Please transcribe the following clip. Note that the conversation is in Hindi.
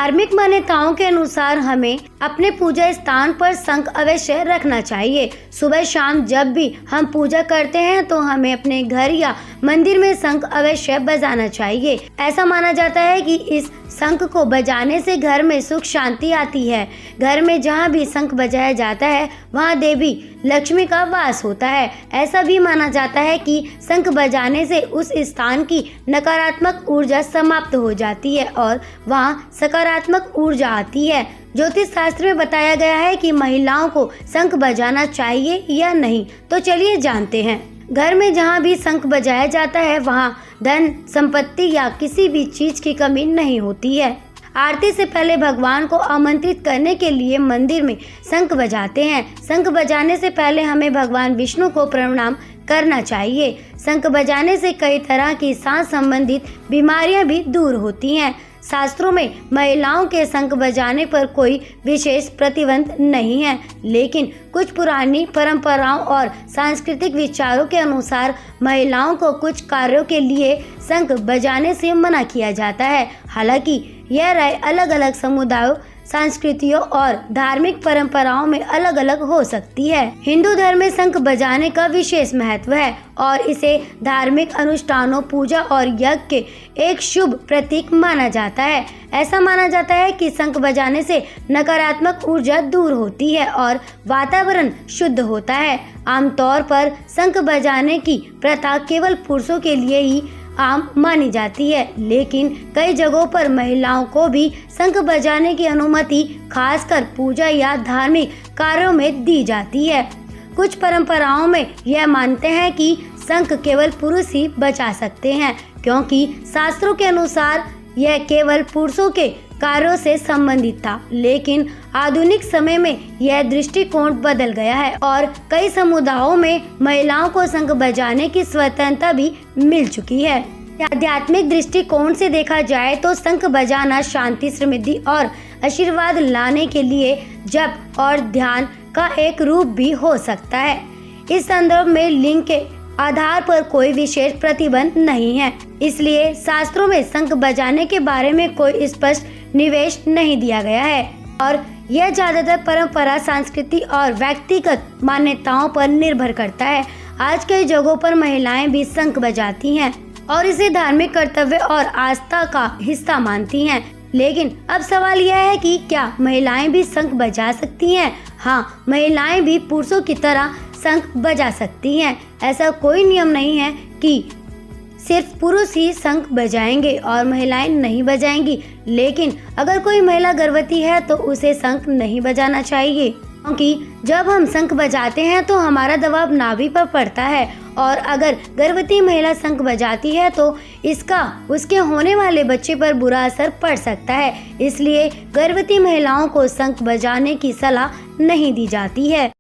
धार्मिक मान्यताओं के अनुसार हमें अपने पूजा स्थान पर शंख अवश्य रखना चाहिए। सुबह शाम जब भी हम पूजा करते हैं तो हमें अपने घर या मंदिर में शंख अवश्य बजाना चाहिए। ऐसा माना जाता है कि इस शंख को बजाने से घर में सुख शांति आती है। घर में जहाँ भी शंख बजाया जाता है वहाँ देवी लक्ष्मी का वास होता है। ऐसा भी माना जाता है कि शंख बजाने से उस स्थान की नकारात्मक ऊर्जा समाप्त हो जाती है और वहाँ सकारात्मक ऊर्जा आती है। ज्योतिष शास्त्र में बताया गया है कि महिलाओं को शंख बजाना चाहिए या नहीं, तो चलिए जानते हैं। घर में जहाँ भी शंख बजाया जाता है वहाँ धन संपत्ति या किसी भी चीज की कमी नहीं होती है। आरती से पहले भगवान को आमंत्रित करने के लिए मंदिर में शंख बजाते हैं। शंख बजाने से पहले हमें भगवान विष्णु को प्रणाम करना चाहिए। शंख बजाने से कई तरह की सांस संबंधित बीमारियां भी दूर होती हैं। शास्त्रों में महिलाओं के शंख बजाने पर कोई विशेष प्रतिबंध नहीं है, लेकिन कुछ पुरानी परंपराओं और सांस्कृतिक विचारों के अनुसार महिलाओं को कुछ कार्यों के लिए शंख बजाने से मना किया जाता है। हालांकि यह राय अलग अलग समुदायों, संस्कृतियों और धार्मिक परंपराओं में अलग अलग हो सकती है। हिंदू धर्म में शंख बजाने का विशेष महत्व है और इसे धार्मिक अनुष्ठानों, पूजा और यज्ञ के एक शुभ प्रतीक माना जाता है। ऐसा माना जाता है कि शंख बजाने से नकारात्मक ऊर्जा दूर होती है और वातावरण शुद्ध होता है। आमतौर पर शंख बजाने की प्रथा केवल पुरुषों के लिए ही आम मानी जाती है, लेकिन कई जगहों पर महिलाओं को भी शंख बजाने की अनुमति खासकर पूजा या धार्मिक कार्यों में दी जाती है। कुछ परंपराओं में यह मानते हैं कि शंख केवल पुरुष ही बजा सकते हैं, क्योंकि शास्त्रों के अनुसार यह केवल पुरुषों के कार्यों से संबंधित था। लेकिन आधुनिक समय में यह दृष्टिकोण बदल गया है और कई समुदायों में महिलाओं को शंख बजाने की स्वतंत्रता भी मिल चुकी है। आध्यात्मिक दृष्टिकोण से देखा जाए तो शंख बजाना शांति, समृद्धि और आशीर्वाद लाने के लिए जप और ध्यान का एक रूप भी हो सकता है। इस संदर्भ में लिंग के आधार पर कोई विशेष प्रतिबंध नहीं है, इसलिए शास्त्रों में शंख बजाने के बारे में कोई स्पष्ट निवेश नहीं दिया गया है और यह ज्यादातर परंपरा, संस्कृति और व्यक्तिगत मान्यताओं पर निर्भर करता है। आज कई जगहों पर महिलाएं भी शंख बजाती हैं और इसे धार्मिक कर्तव्य और आस्था का हिस्सा मानती हैं। लेकिन अब सवाल यह है कि क्या महिलाएं भी शंख बजा सकती हैं? हाँ, महिलाएं भी पुरुषों की तरह शंख बजा सकती हैं। ऐसा कोई नियम नहीं है कि सिर्फ पुरुष ही शंख बजाएंगे और महिलाएं नहीं बजाएंगी, लेकिन अगर कोई महिला गर्भवती है तो उसे शंख नहीं बजाना चाहिए, क्योंकि जब हम शंख बजाते हैं तो हमारा दबाव नाभि पर पड़ता है और अगर गर्भवती महिला शंख बजाती है तो इसका उसके होने वाले बच्चे पर बुरा असर पड़ सकता है। इसलिए गर्भवती महिलाओं को शंख बजाने की सलाह नहीं दी जाती है।